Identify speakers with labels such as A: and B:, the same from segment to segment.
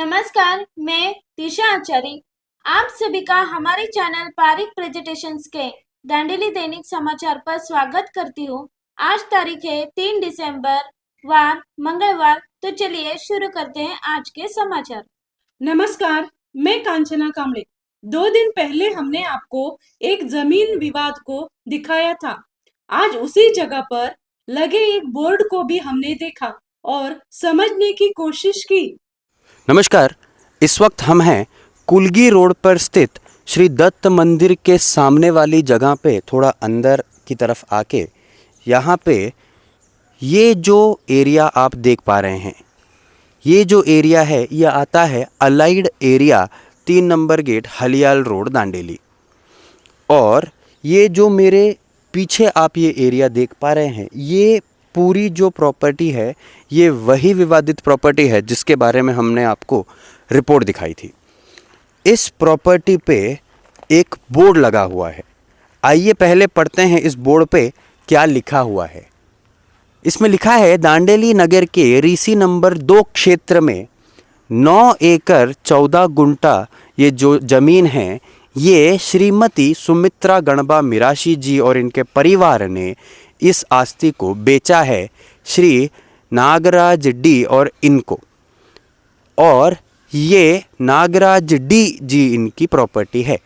A: नमस्कार, मैं दिशा आचार्य। आप सभी का हमारे चैनल पारिक प्रेजेंटेशंस के दांडेली दैनिक समाचार पर स्वागत करती हूँ। आज तारीख है 3 दिसंबर, वार मंगलवार। तो चलिए शुरू करते हैं आज के समाचार।
B: नमस्कार, मैं कांचना कामले। 2 दिन पहले हमने आपको एक जमीन विवाद को दिखाया था। आज उसी जगह पर लगे एक बोर्ड को भी हमने देखा और समझने की कोशिश की।
C: नमस्कार, इस वक्त हम हैं कुलगी रोड पर स्थित श्री दत्त मंदिर के सामने वाली जगह पे थोड़ा अंदर की तरफ आके यहाँ पे ये जो एरिया आप देख पा रहे हैं, ये जो एरिया है ये आता है allied area 3 number gate Haliyal road Dandeli. और ये जो मेरे पीछे आप ये एरिया देख पा रहे हैं, ये पूरी जो प्रॉपर्टी है ये वही विवादित प्रॉपर्टी है जिसके बारे में हमने आपको रिपोर्ट दिखाई थी। इस प्रॉपर्टी पे एक बोर्ड लगा हुआ है। आइए पहले पढ़ते हैं इस बोर्ड पे क्या लिखा हुआ है। इसमें लिखा है, दांडेली नगर के रीसी नंबर 2 क्षेत्र में 9 एकड़ 14 गुंटा ये जो ज़मीन है, ये श्रीमती सुमित्रा गणबा मिराशी जी और इनके परिवार ने इस आस्ती को बेचा है श्री नागराज डी और इनको। और ये नागराज डी जी इनकी प्रॉपर्टी है।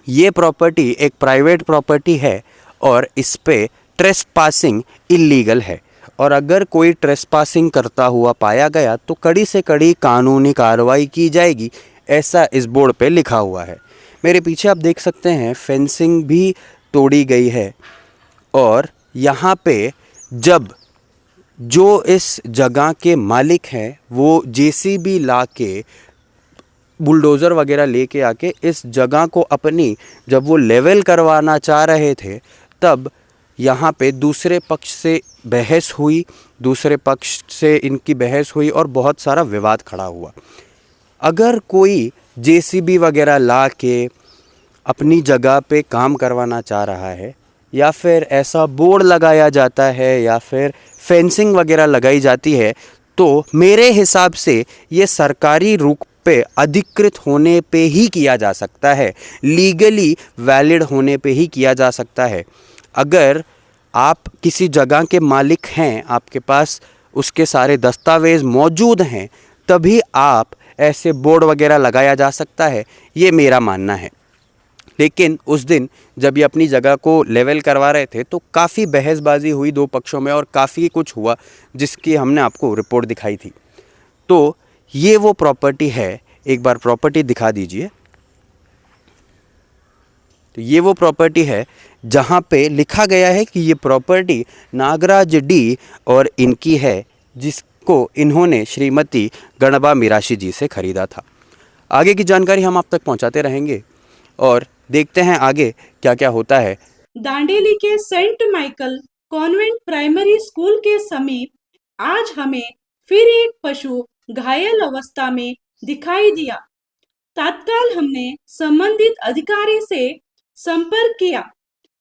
C: ये प्रॉपर्टी एक प्राइवेट प्रॉपर्टी है और इस पे ट्रेसपासिंग इल्लीगल है। और अगर कोई ट्रेसपासिंग करता हुआ पाया गया तो कड़ी से कड़ी कानूनी कार्रवाई की जाएगी, ऐसा इस बोर्ड पे लिखा हुआ है। मेरे पीछे आप देख सकते हैं फेंसिंग भी तोड़ी गई है। और यहाँ पे जब जो इस जगह के मालिक हैं वो जेसीबी ला के बुलडोज़र वगैरह लेके आके इस जगह को अपनी जब वो लेवल करवाना चाह रहे थे, तब यहाँ पे दूसरे पक्ष से बहस हुई, दूसरे पक्ष से इनकी बहस हुई और बहुत सारा विवाद खड़ा हुआ। अगर कोई जेसीबी वगैरह ला के अपनी जगह पे काम करवाना चाह रहा है, या फिर ऐसा बोर्ड लगाया जाता है, या फिर फेंसिंग वगैरह लगाई जाती है, तो मेरे हिसाब से ये सरकारी रुख पे अधिकृत होने पे ही किया जा सकता है, लीगली वैलिड होने पे ही किया जा सकता है। अगर आप किसी जगह के मालिक हैं, आपके पास उसके सारे दस्तावेज़ मौजूद हैं, तभी आप ऐसे बोर्ड वगैरह लगाया जा सकता है, ये मेरा मानना है। लेकिन उस दिन जब ये अपनी जगह को लेवल करवा रहे थे तो काफ़ी बहसबाजी हुई दो पक्षों में और काफ़ी कुछ हुआ जिसकी हमने आपको रिपोर्ट दिखाई थी। तो ये वो प्रॉपर्टी है, एक बार प्रॉपर्टी दिखा दीजिए। तो ये वो प्रॉपर्टी है जहाँ पे लिखा गया है कि ये प्रॉपर्टी नागराज डी और इनकी है, जिसको इन्होंने श्रीमती गणबा मिराशी जी से ख़रीदा था। आगे की जानकारी हम आप तक पहुँचाते रहेंगे और देखते हैं आगे क्या क्या होता है।
B: दांडेली के Saint Michael convent primary school के समीप आज हमें फिर एक पशु घायल अवस्था में दिखाई दिया। तत्काल हमने संबंधित अधिकारी से संपर्क किया।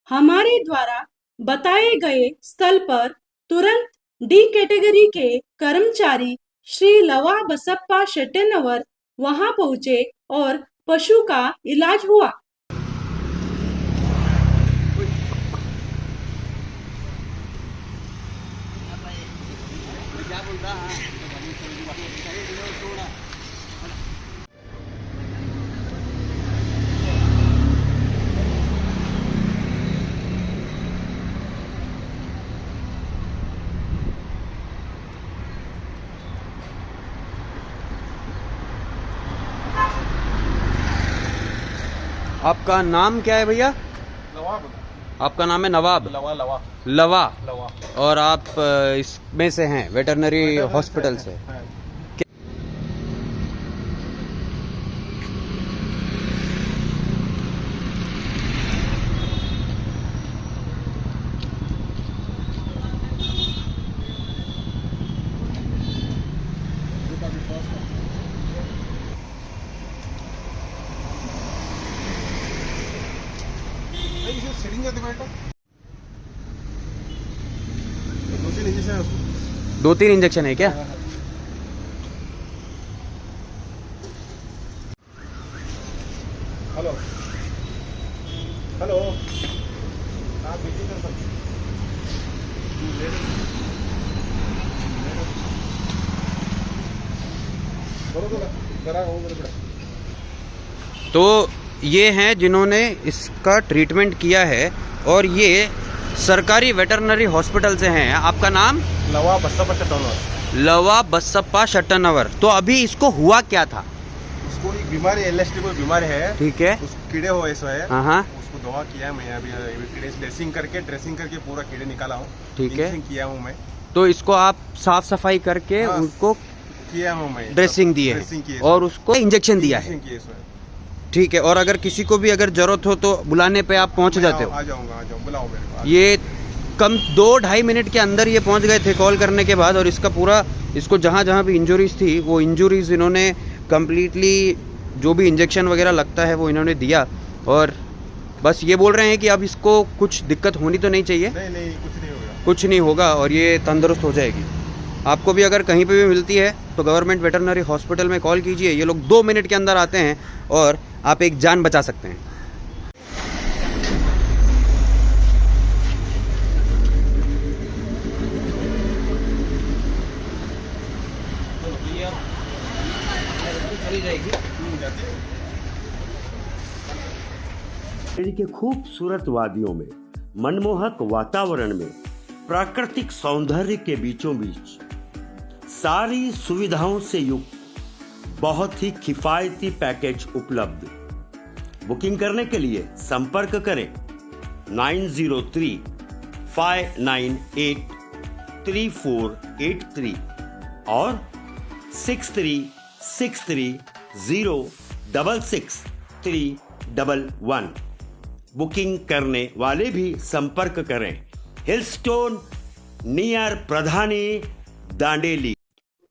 B: हमारे द्वारा बताए गए स्थल पर तुरंत डी कैटेगरी के कर्मचारी श्री लवा बसप्पा शेट्टेनवर वहां पहुंचे और पशु का इलाज हुआ।
C: आपका नाम क्या है भैया?
D: नवाब।
C: आपका नाम है नवाब?
D: लवा लवा
C: लवा।
D: लवा।
C: और आप इसमें से हैं, वेटरनरी हॉस्पिटल से?
D: हाँ।
C: दो तीन इंजेक्शन है क्या?
D: आप बिजी कर सकते
C: तो ये हैं जिन्होंने इसका ट्रीटमेंट किया है और ये सरकारी वेटरनरी हॉस्पिटल से हैं। आपका नाम?
D: लवा बस्सा चटोनर।
C: लवा बसप्पा शट्टनवर। तो अभी इसको हुआ क्या था?
D: उसको एक बीमारी एलएसटी कोई बीमारी है,
C: ठीक है।
D: उस कीड़े हो ऐसा है।
C: हाँ,
D: उसको दवा किया है मैं अभी कीड़े ड्रेसिंग करके पूरा कीड़े निकाला हूँ।
C: ठीक है।
D: इंजेक्शन किया हूँ मैं।
C: तो इसको आप साफ सफाई करके
D: हाँ,
C: उनको
D: किया हूँ मैं।
C: ड्रेसिंग दी है
D: ड्रेसिंग की है
C: और उसको इंजेक्शन दिया है।
D: इंजेक्शन किए इसमें।
C: ठीक है। और अगर किसी को भी अगर जरूरत हो तो बुलाने पे आप पहुंच जाते हो?
D: आ जाऊंगा, बुलाओ मेरे को।
C: ये कम 2-2.5 मिनट के अंदर ये पहुंच गए थे कॉल करने के बाद। और इसका पूरा इसको जहाँ जहाँ भी इंजरीज थी वो इंजरीज इन्होंने कम्प्लीटली जो भी इंजेक्शन वगैरह लगता है वो इन्होंने दिया। और बस ये बोल रहे हैं कि अब इसको कुछ दिक्कत होनी तो नहीं चाहिए।
D: नहीं कुछ नहीं होगा।
C: कुछ नहीं होगा और ये तंदुरुस्त हो जाएगी। आपको भी अगर कहीं पे भी मिलती है तो गवर्नमेंट वेटरनरी हॉस्पिटल में कॉल कीजिए। ये लोग 2 मिनट के अंदर आते हैं और आप एक जान बचा सकते हैं। चली जाएगी।
E: शहर के खूबसूरत वादियों में, मनमोहक वातावरण में, प्राकृतिक सौंदर्य के बीचों बीच सारी सुविधाओं से युक्त बहुत ही किफायती पैकेज उपलब्ध। बुकिंग करने के लिए संपर्क करें 9035983483 और 6363066311। बुकिंग करने वाले भी संपर्क करें हिलस्टोन नियर प्रधानी दांडेली।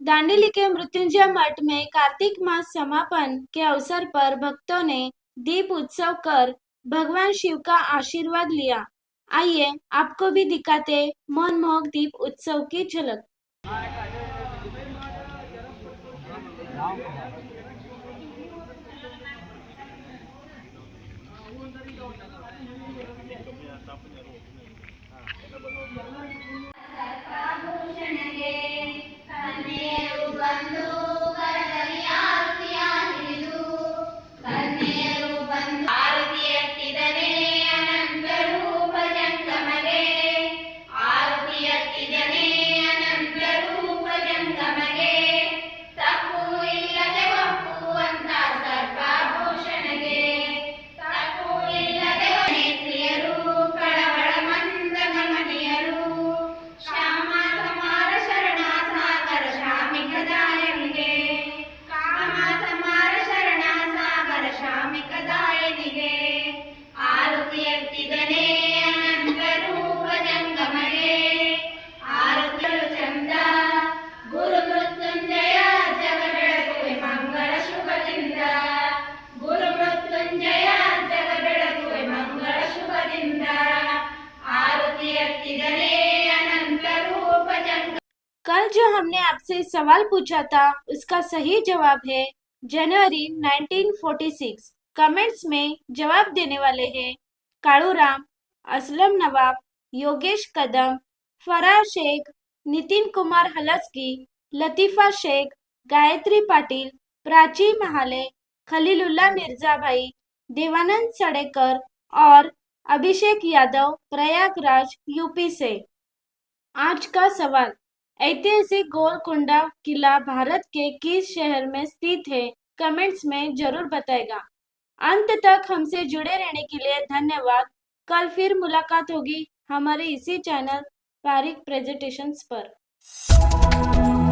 A: दांडेली के मृत्युंजय मठ में कार्तिक मास समापन के अवसर पर भक्तों ने दीप उत्सव कर भगवान शिव का आशीर्वाद लिया। आइए आपको भी दिखाते मनमोहक दीप उत्सव की झलक। कल जो हमने आपसे सवाल पूछा था उसका सही जवाब है जनवरी 1946। कमेंट्स में जवाब देने वाले हैं कालूराम, असलम नवाब, योगेश कदम, फरार शेख, नितिन कुमार हलस्की, लतीफा शेख, गायत्री पाटिल, प्राची महाले, खलीलुल्लाह मिर्जा भाई, देवानंद सड़ेकर और अभिषेक यादव प्रयागराज यूपी से। आज का सवाल, ऐतिहासिक गोलकुंडा किला भारत के किस शहर में स्थित है? कमेंट्स में जरूर बताएगा। अंत तक हमसे जुड़े रहने के लिए धन्यवाद। कल फिर मुलाकात होगी हमारे इसी चैनल पारिक प्रेजेंटेशंस पर।